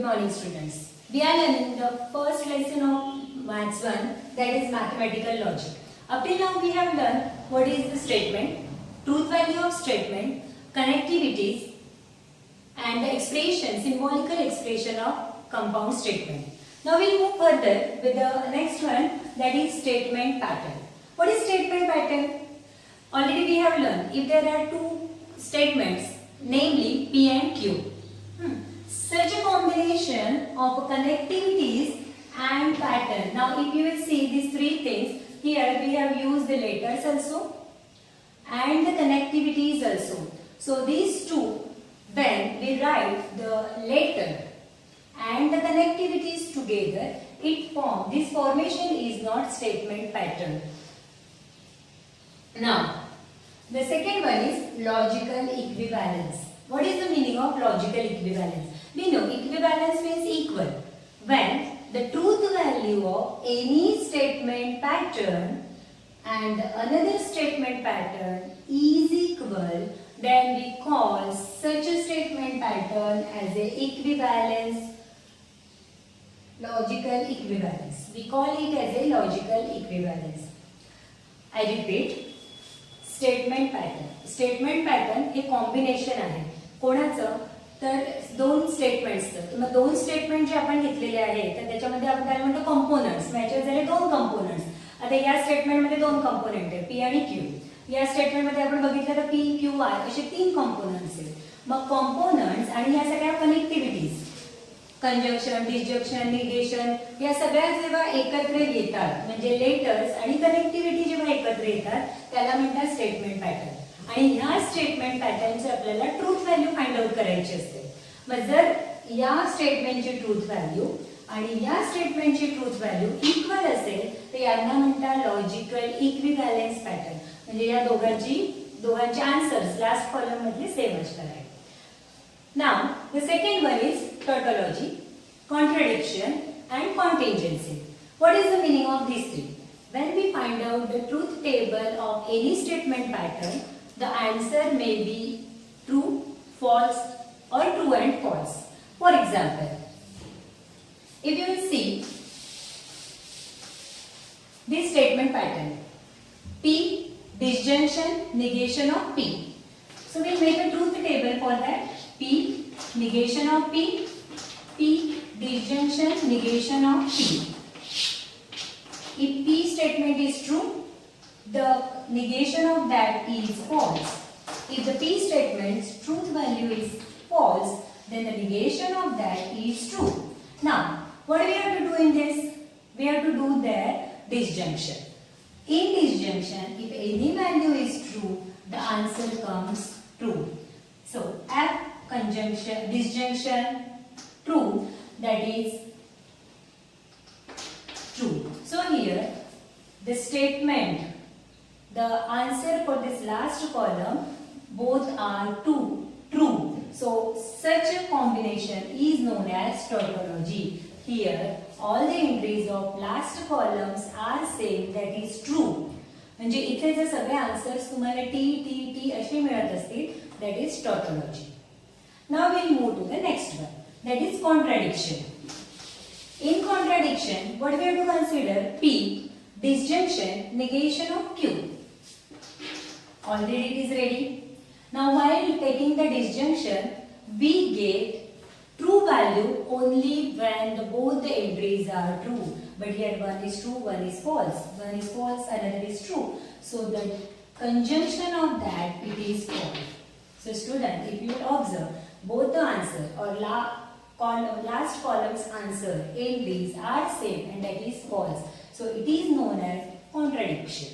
morning students. We are learning the first lesson of Maths 1, that is mathematical logic. Up till now we have learned what is the statement, truth value of statement, connectivities and the expression, symbolical expression of compound statement. Now we will move further with the next one, that is statement pattern. What is statement pattern? Already we have learned if there are two statements, namely P and Q. Such a combination of connectivities and pattern. Now if you will see these three things, here we have used the letters also and the connectivities also. So these two, when we write the letter and the connectivities together, this formation is not statement pattern. Now, the second one is logical equivalence. What is the meaning of logical equivalence? We know equivalence means equal. When the truth value of any statement pattern and another statement pattern is equal, then we call such a statement pattern as a equivalence, logical equivalence. We call it as a logical equivalence. I repeat, statement pattern. Statement pattern हे combination आहे कोणाचं, तर दोन स्टेटमेंट्सचं. मग दोन statement जे आपण घेतलेले आहेत तर त्याच्यामध्ये आपण काय म्हणतो कंपोनंट्स. मॅचेस झाले दोन कंपोनंट्स. आता या स्टेटमेंटमध्ये दोन कंपोनंट आहेत पी आणि क्यू. या स्टेटमेंटमध्ये आपण बघितलं तर पी क्यू आर असे तीन कंपोनंट्स आहेत. मग कंपोनंट्स आणि या सगळ्या कनेक्टिव्हिटीज, कंजंक्शन, डिसजंक्शन, निगेशन, या सगळ्या जेव्हा एकत्र येतात म्हणजे लेटर्स आणि कनेक्टिव्हिटी जेव्हा एकत्र येतात त्याला म्हणतात स्टेटमेंट पॅटर्न. आणि ह्या स्टेटमेंट पॅटर्नची आपल्याला ट्रूथ व्हॅल्यू फाइंड आउट करायची असते. मग जर या स्टेटमेंटची ट्रूथ व्हॅल्यू आणि या स्टेटमेंटची ट्रूथ व्हॅल्यू इक्वल असेल तर यांना म्हणतात लॉजिकल इक्विव्हॅलन्स पॅटर्न. म्हणजे या दोघांचे आन्सर्स लास्ट कॉलम मध्ये सेम असणार आहे. Now, the second one is tautology, contradiction and contingency. What is the meaning of these three? When we find out the truth table of any statement pattern, the answer may be true, false or true and false. For example, if you will see this statement pattern, P, disjunction, negation of P. So we'll make a truth table for that. P, negation of P, P, disjunction, negation of P. If P statement is true, the negation of that is false. If the P statement's truth value is false, then the negation of that is true. Now, what we have to do in this? We have to do their disjunction. In disjunction, if any value is true, the answer comes true. So, F conjunction, disjunction, true, that is true. So here, the statement, the answer for this last column, both are true. So such a combination is known as tautology. Here, all the entries of last columns are same, that is true. म्हणजे इथे जर सगळे answers तुम्हाला T असे मिळत असतील, that is tautology. Now we'll move to the next one, that is contradiction. In contradiction, what we have to consider? P, disjunction, negation of Q. Already it is ready. Now while taking the disjunction, we get true value only when both the entries are true. But here one is true, one is false. One is false, another is true. So the conjunction of that, it is false. So student, if you observe, both the answer or last column's answer entries are same and that is false. So it is known as contradiction.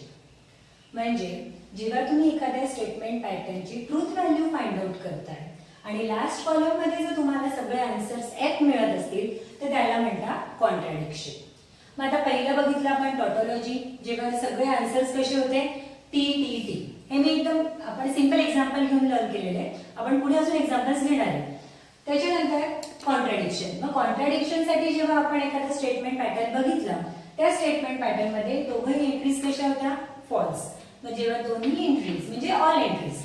म्हणजे जेव्हा तुम्ही एखाद्या statement पॅटर्नची truth value find out करताय आणि last column मध्ये जर तुम्हाला सगळे आन्सर्स एक मिळत असतील तर त्याला म्हणतात कॉन्ट्रॅडिक्शन. मग आता पहिलं बघितलं आपण टॉटॉलॉजी, जेव्हा सगळे आन्सर्स कसे होते टी. हे मी एकदम आपण सिंपल एक्झाम्पल घेऊन लर्न केलेले आहे. आपण पुढे अजून एक्झाम्पल्स घेणार आहे. त्याच्यानंतर कॉन्ट्रॅडिक्शन. मग कॉन्ट्रॅडिक्शन साठी जेव्हा आपण एखादा स्टेटमेंट पॅटर्न बघितला त्या स्टेटमेंट पॅटर्न मध्ये दोघही एंट्रीज कशा होत्या फॉल्स. मग जेव्हा दोन्ही एंट्रीज म्हणजे ऑल एंट्रीज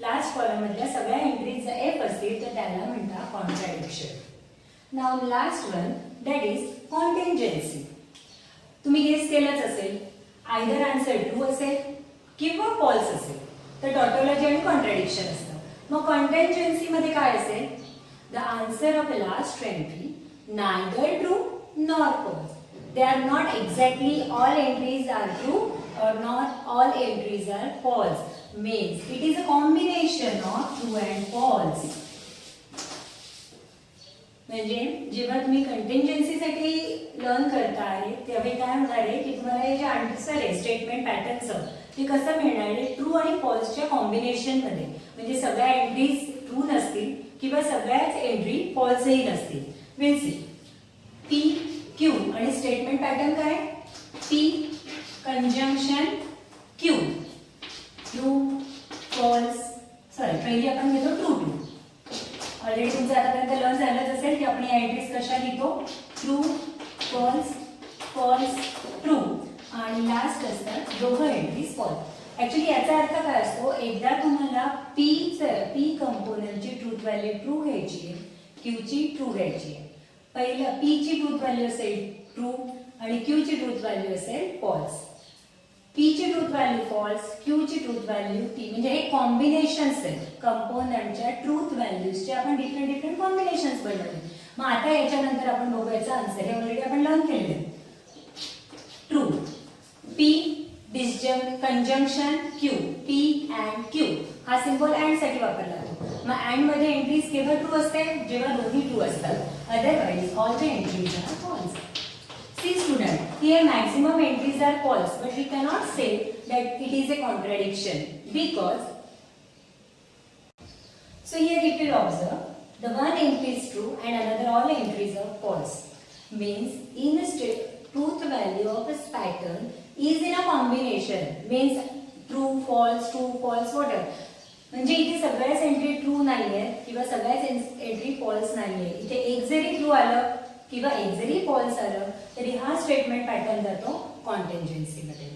लास्ट कॉलम मधल्या सगळ्या एंट्रीज एफ असतील तर त्याला म्हणतात कॉन्ट्रॅडिक्शन. नाव लास्ट वन दॅट इज कॉन्टिंजन्सी. तुम्ही गेस केलंच असेल, आयदर आन्सर ट्रू असेल किंवा फॉल्स असेल, तर टॉटॉलॉजी आणि कॉन्ट्रडिक्शन असतं. मग कॉन्टिंजन्सी मध्ये काय असेल? The answer of the last entry neither true nor false. They are not exactly all entries are true or not all entries are false. Means it is a combination of true and false. म्हणजे जेव्हा तुम्ही contingency साठी learn करताय तेव्हा काय होणार आहे की तुम्हाला हे जे आन्सर आहे स्टेटमेंट पॅटर्नचं ते कसं मिळणार आहे? ट्रू आणि फॉल्सच्या कॉम्बिनेशन मध्ये. म्हणजे सगळ्या एंट्रीज ट्रू नसतील किंवा सगळ्याच एंट्री फॉल्सही नसतील. Will see. पी क्यू आणि स्टेटमेंट पॅटर्न काय? P conjunction Q. True false, sorry पहिली आपण घेतो ट्रू ट्रू. ऑलरेडी तुमचं आतापर्यंत लर्न झालंच असेल की आपण या एंट्रीज कशा लिहितो? ट्रू फॉल्स फॉल्स ट्रू आणि लास्ट असतात दोघं एंट्रीज फॉल्स. ऍक्च्युली याचा अर्थ काय असतो? एकदा तुम्हाला पी कंपोनंटची ट्रूथ व्हॅल्यू ट्रू घ्यायची आहे, क्यूची ट्रू घ्यायची आहे. पहिलं पी ची ट्रूथ व्हॅल्यू असेल ट्रू आणि क्यू ची ट्रूथ व्हॅल्यू असेल फॉल्स. पी ची ट्रूथ व्हॅल्यू फॉल्स, क्यू ची ट्रूथ व्हॅल्यू टी. म्हणजे हे कॉम्बिनेशन्स आहेत कंपोनंटच्या ट्रूथ व्हॅल्यूजचे. आपण डिफरंट कॉम्बिनेशन्स बनवले. मग आता याच्यानंतर आपण बघू याचा आन्सर. हे ऑलरेडी आपण लर्न केलेले. True P conjunction Q, P and Q हा सिम्बॉल अँड साठी वापरला जातो. मग अँड मध्ये एंट्रीज केवळ ट्रू असते जेव्हा दोन्ही ट्रू असतात. Otherwise all the entries are false. See student, here maximum entries are false, but we cannot say that it is a contradiction because. So here if you observe, the one entry is true and another all entries are false. Means in the truth value of a pattern is in a combination. Means true false whatever. म्हणजे इथे सगळ्याच entry true नाहीये किंवा सगळ्याच entry false नाहीये. इथे एक जरी true आलं किंवा एक जरी फॉल्स आलं तरी हा स्टेटमेंट पॅटर्न जातो कॉन्टिंजन्सी मध्ये.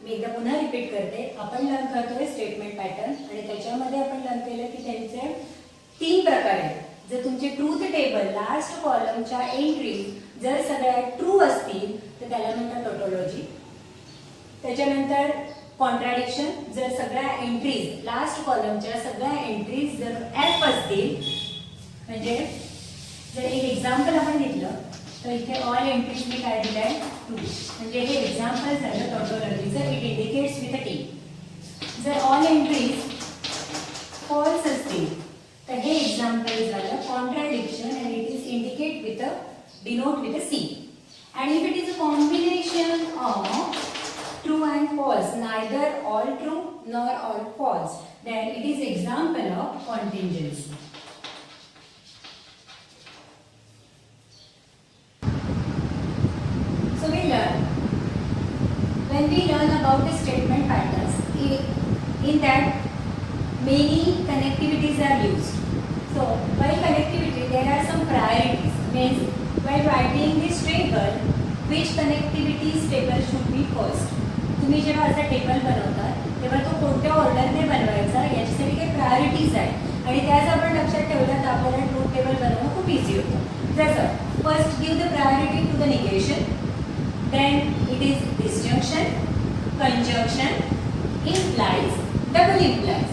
मी एकदा पुन्हा रिपीट करते. आपण लर्न करतोय स्टेटमेंट पॅटर्न आणि त्याच्यामध्ये आपण लर्न केलं की त्यांचे 3 प्रकार आहेत. जर तुमचे ट्रूथ टेबल लास्ट कॉलमच्या एंट्री जर सगळ्या ट्रू असतील तर त्याला म्हणतात टॉटॉलॉजी. त्याच्यानंतर कॉन्ट्राडिक्शन, जर सगळ्या एंट्रीज लास्ट कॉलमच्या सगळ्या एंट्रीज जर एफ असतील. म्हणजे जर एक एक्झाम्पल आपण घेतलं तर इथे ऑल एंट्रीज मी काय दिलंय ट्रू. म्हणजे हे एक्झाम्पल झालं टॉटॉलॉजीचं. It indicates with a T. जर ऑल एंट्रीज फॉल्स असतील तर हे एक्झाम्पल झालं contradiction and it is indicate with a denote with a C. And if it is a combination of true and false, neither all true nor all false, then it is example of contingency. So we learn, when we learn about the statement patterns, in that many connectivities are used. So while connectivity there are some priorities. Means while writing this table, which connectivities table should be first. तुम्ही जेव्हा असा table बनवता तेव्हा तो कोणत्या ऑर्डरने बनवायचा याच्यासाठी काही प्रायोरिटीज आहेत आणि त्याच आपण लक्षात ठेवलं तर आपल्याला ट्रूथ टेबल बनवणं खूप इझी होतं. जसं first give the priority to the negation, then it is disjunction, conjunction, implies, double implies.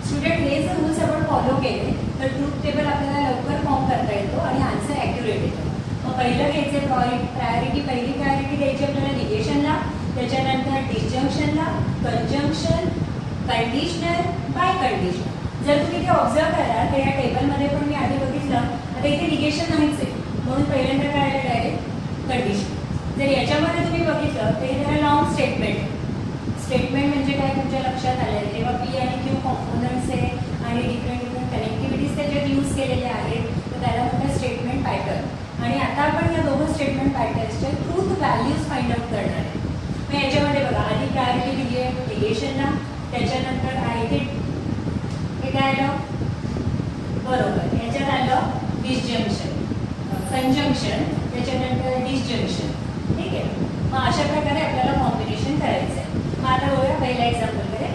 Student हे जर रूल्स आपण फॉलो केले तर ट्रूथ टेबल आपल्याला लवकर फॉर्म करता येतो आणि आन्सर ॲक्युरेट येतो. मग पहिलं घ्यायचं प्रायोरिटी, पहिली प्रायोरिटी द्यायची आपल्याला निगेशनला, त्याच्यानंतर डिसजंक्शनला, कंजंक्शन, कंडिशनर, बाय कंडिशनर. जर तुम्ही ते ऑब्झर्व कराल तर या टेबलमध्ये पण मी आधी बघितलं आता इथे निगेशन नाहीच आहे म्हणून पहिल्यांदा काय आलं डायरेक्ट कंडिशन. जर याच्यामध्ये तुम्ही बघितलं तर हे जरा लॉंग स्टेटमेंट. स्टेटमेंट म्हणजे काय तुमच्या लक्षात आलं जेव्हा पी आणि क्यू कॉम्पोनंट्स आहे आणि डिफरंट कनेक्टिव्हिटीज त्याच्यात यूज केलेल्या आहेत तर त्याला म्हणतात स्टेटमेंट पॅटर्न. आणि आता आपण या दोघं स्टेटमेंट पॅटर्न्सच्या ट्रूथ व्हॅल्यूज फाइंड आउट करणार आहे. मग याच्यामध्ये बघा आधी प्रायोरिटी दिली आहे निगेशनला, त्याच्यानंतर आहे ते हे काय आलं बरोबर, याच्यात आलं डिसजंक्शन, कंजंक्शन, त्याच्यानंतर डिसजंक्शन. ठीक आहे. मग अशा प्रकारे आपल्याला कॉम्बिनेशन करायचं आहे. मग आता बघूया पहिला एक्झाम्पल कडे.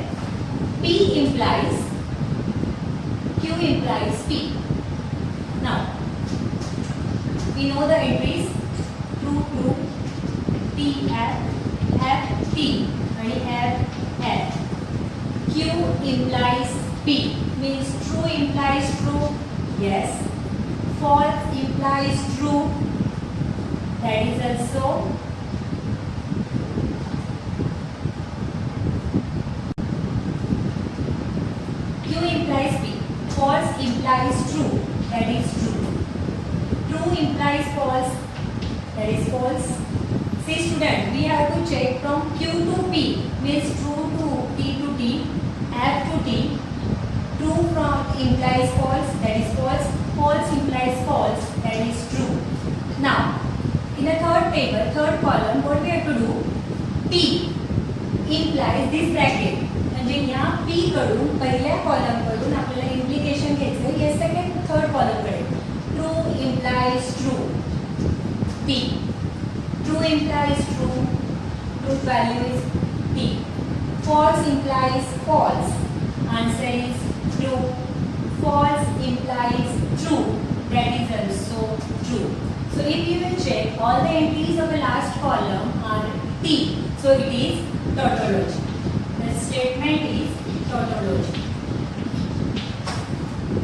P implies Q implies P. Now We know the entries true, true, T, F, F, T, and F, F. Q implies P, means true implies true, yes. False implies true, that is also. Q implies P, false implies true, that is true. True implies false, that is false. See student, we have to check from Q to P, means true to T, F to T. True from implies false, that is false. False implies false, that is true. Now, in the third table, third column, what we have to do? P implies this bracket. म्हणजे या P कडून पहिल्या column कडून आपल्याला implication घ्यायचं आहे या second third column कडे. True implies true. P. True implies true. Truth value is T. False implies false. Answer is true. False implies true. That is also true. So if you will check, all the entries of the last column are T. So it is tautology. The statement is tautology.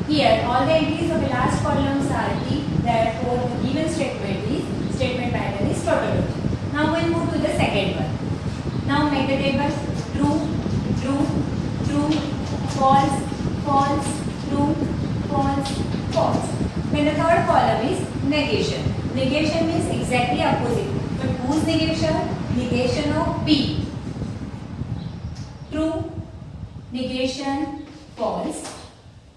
Here, all the entries of the last columns are T. Therefore, the given statement pattern is tautology. Now we'll move to the second one. Now make the table true, true, true, false, false, true, false, false. Then the third column is negation. Negation means exactly opposite. But whose negation? Negation of P. True, negation, false.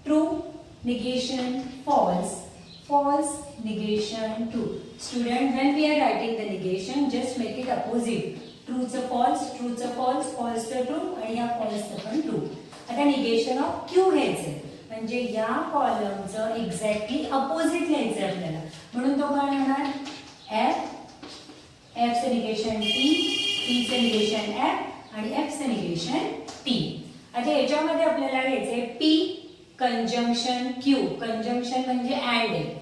True, negation, false. False, negation, true. Student, when we are writing the negation, just make it opposite. Truth's a false, truth's a false, false a true, आणि या false पण true. आता negation of Q घ्यायचे. म्हणजे या कॉलमचं exactly opposite लिहायचं आपल्याला. म्हणून तो काय होणार? F, Fचं निगेशन T, Tचं निगेशन F आणि Fचं निगेशन T. आता याच्यामध्ये आपल्याला घ्यायचंय P कंजंक्शन Q. कंजंक्शन म्हणजे अँड आहे.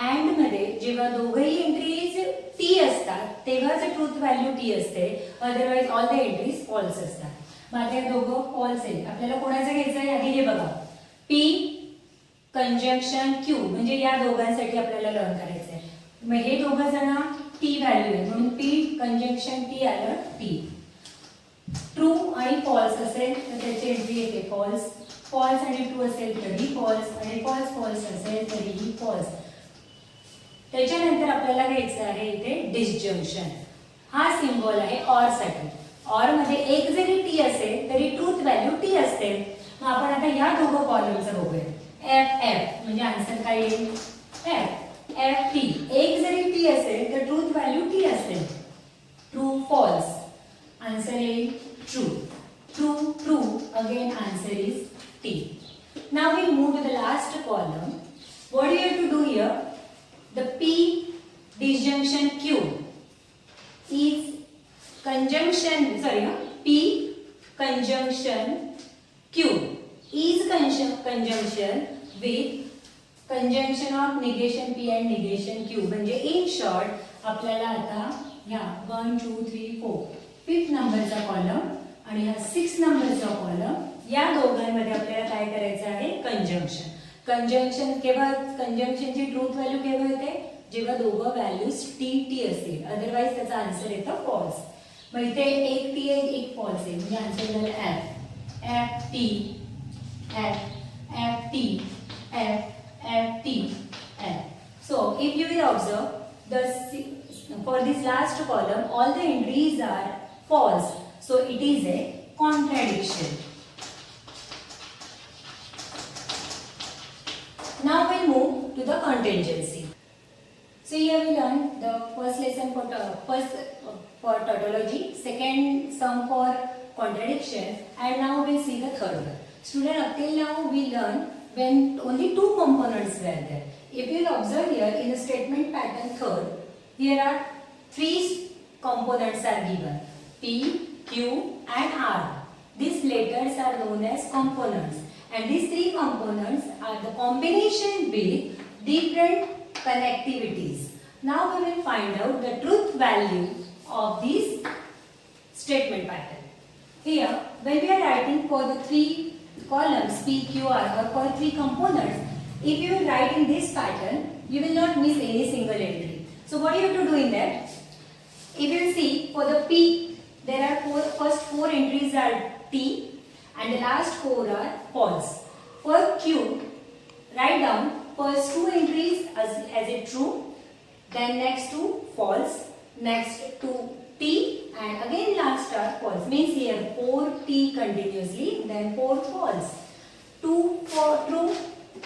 अँड मध्ये जेव्हा दोघही एंट्रीज T असतात तेव्हाच ट्रूथ व्हॅल्यू T असते. Otherwise all the entries false असतात. मग आता हे दोघं फॉल्स आहे. आपल्याला कोणाचं घ्यायचं आहे? आधी हे बघा. P कंजंक्शन Q म्हणजे या दोघांसाठी आपल्याला लर्न करायचं आहे. मग हे दोघं जण T व्हॅल्यू आहे म्हणून P कंजंक्शन T आलं T. ट्रू आणि फॉल्स असेल तर त्याची एंट्री येते फॉल्स. फॉल्स आणि ट्रू असेल तरी फॉल्स आणि फॉल्स फॉल्स असेल तरीही फॉल्स. त्याच्यानंतर आपल्याला घ्यायचं आहे इथे डिसजंक्शन. हा सिम्बॉल आहे ऑर साठी. ऑर मध्ये एक जरी T असेल तरी ट्रूथ व्हॅल्यू T असते. मग आपण आता या दोघं कॉलमचं बघूया. F F म्हणजे आन्सर काय येईल? F F T. एक जरी T असेल तर ट्रूथ व्हॅल्यू T असेल. ट्रू फॉल्स आन्सर येईल true. True true again answer is T. Now we move to the last column. What do you have to do here? The P disjunction Q is conjunction. P conjunction Q is conjunction with conjunction of negation P and negation Q. म्हणजे in short आपल्याला आता ह्या 1 2 3 4 5th नंबरचा column आणि हा 6 नंबरचा column या दोघांमध्ये आपल्याला काय करायचं आहे? कंजंक्शन. कंजंक्शन केव्हा? कंजंक्शनची ट्रूथ व्हॅल्यू केव्हा येते? जेव्हा दोघं व्हॅल्यूज टी असतील. अदरवाइज त्याचा आन्सर येतं फॉल्स. मग इथे एक टी आहे एक फॉल्स आहे म्हणजे आन्सर झालं F. F T F F T F F T F. So if you will observe the for this last column all the entries are false. So it is a contradiction. Now we'll move to the contingency. So here we learned the first lesson for tautology, second sum for contradiction, and now we'll see the third one. Student, up till now we learned when only two components were there. If you observe here in the statement pattern third, here are three components are given: P, Q, and R. These letters are known as components. And these three components are the combination with different connectivities. find out the truth value of this statement pattern. Here, when we are writing for the 3 columns P, Q, R or for 3 components, if you will write in this pattern, you will not miss any single entry. So what you have to do in that? If you see for the P, there are first 4 entries are T and the last 4 are false. For Q, write down first 2 entries as a true, then next 2 false, next 2 T and again last are false. Means here 4 T continuously, then 4 false. 2 for true,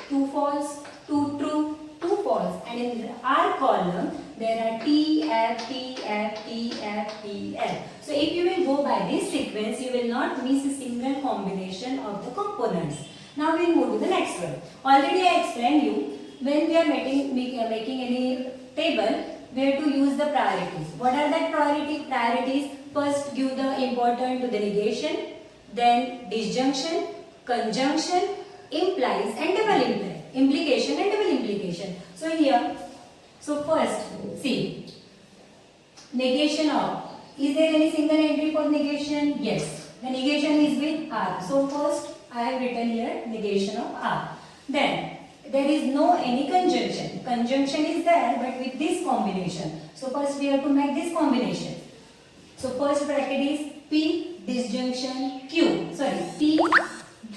2 false, 2 true, 2 false, and in our column there are T, F, T, F, T, F, T, F. So if you will go by this sequence, you will not miss a single combination of the components. Now we will move to the next one. Already I explained you, when we are making any table, we have to use the priorities. What are the priorities? First give the important to the negation, then disjunction, conjunction, implies and double imply, implication and double implication. So here, so first see, negation of, is there any single entry for negation? Yes, the negation is with R. So first I have written here negation of R. Then there is no any conjunction. Conjunction is there but with this combination. So first we have to make this combination. So first bracket is P disjunction Q. Sorry, P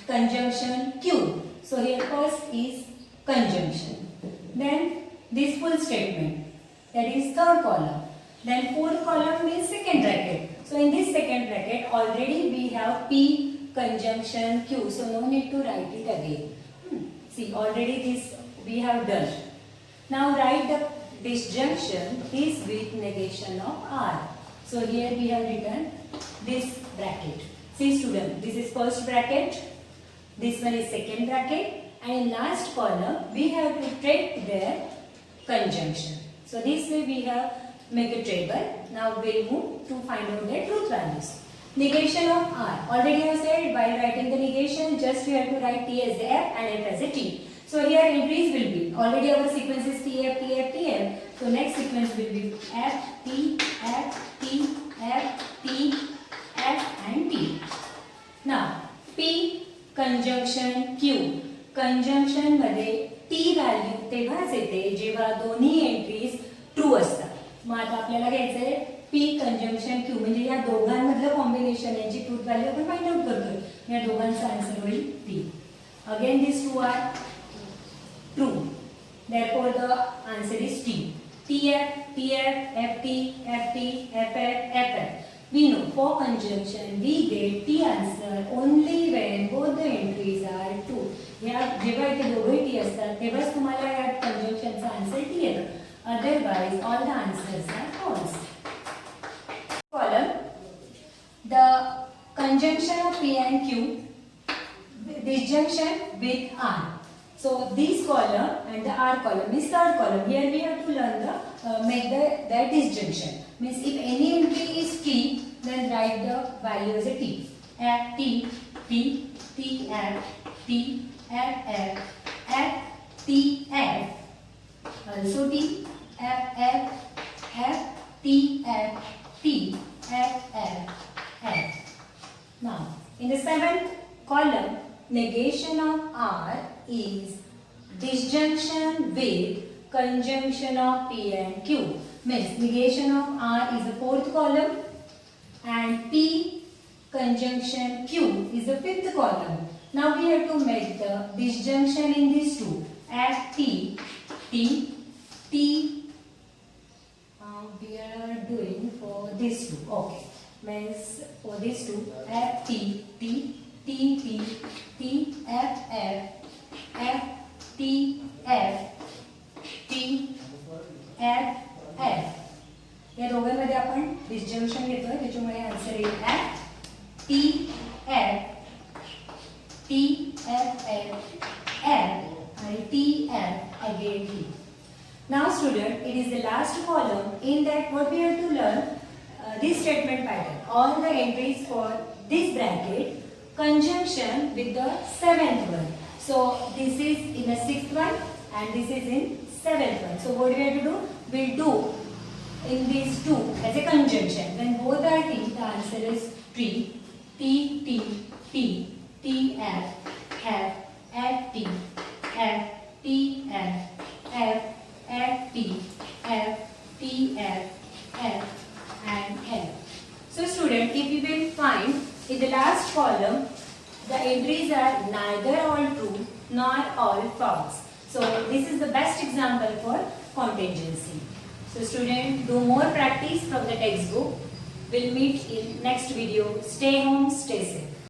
conjunction Q. So here first is conjunction. Then this full statement, that is third column. Then fourth column means second bracket. So in this second bracket already we have P conjunction Q. So no need to write it again. See, already this we have done. Now write the disjunction is with negation of R. So here we have written this bracket. See student, this is first bracket, this one is second bracket, and in last column we have to take their conjunction. So this way we have make a table. Now we'll move to find out their truth values. Negation of R. Already I have said by writing the negation, just you have to write T as the F and F as a T. So here entries will be, already our sequence is T, F, T, F, T, F. So next sequence will be F, T, F, T, F, T, F and T. Now P conjunction Q. Conjunction मध्ये T value तेव्हाच येते जेव्हा दोन्ही entries true असतात. मग आता आपल्याला घ्यायचं आहे P कंजंक्शन Q म्हणजे या दोघांमधलं कॉम्बिनेशन याची ट्रूथ व्हॅल्यू आपण फाइंड आउट करतोय. या दोघांचा आन्सर होईल T. Again this two are true. Therefore the answer is T. TF, TF, FT, FT, FF, FF. We know for conjunction we get T answer only when both the entries are true. या जेव्हा इथे दोघे T असतात तेव्हाच तुम्हाला या कंजंक्शनचा answer T येतो. Otherwise all the answers are false. Column, the conjunction of P and Q, disjunction with R. So this column and the R column is third column. Here we have to learn the make the disjunction. Means if any entry is T, then write the value as a T. F T T T F T F F F T F also T F F F T F T F F F. Now in the seventh column, negation of R is disjunction with conjunction of P and Q. Means negation of R is the fourth column and P conjunction Q is the fifth column. Now we have to make the disjunction in these two. F T T T. We are doing for these two. Okay. Means for these two F T T T T T F F F T F T F F. या दोघांमध्ये आपण disjunction घेतोय त्याच्यामुळे answer येईल F T F T F F F आणि T F again T. Now student, it is the last column. In that what we have to learn this statement pattern. All the entries for this bracket conjunction with the seventh one. So this is in the sixth one and this is in seventh one. So what we have to do? We'll do in these two as a conjunction. When both are T, the answer is tree. T, T, T, T, F, F, F, T, F, T, F, F, F, T, F, T, F, F, and F. So student, if you will find in the last column, the entries are neither all true nor all false. So this is the best example for contingency. So student, do more practice from the textbook. We'll meet in next video. Stay home, stay safe.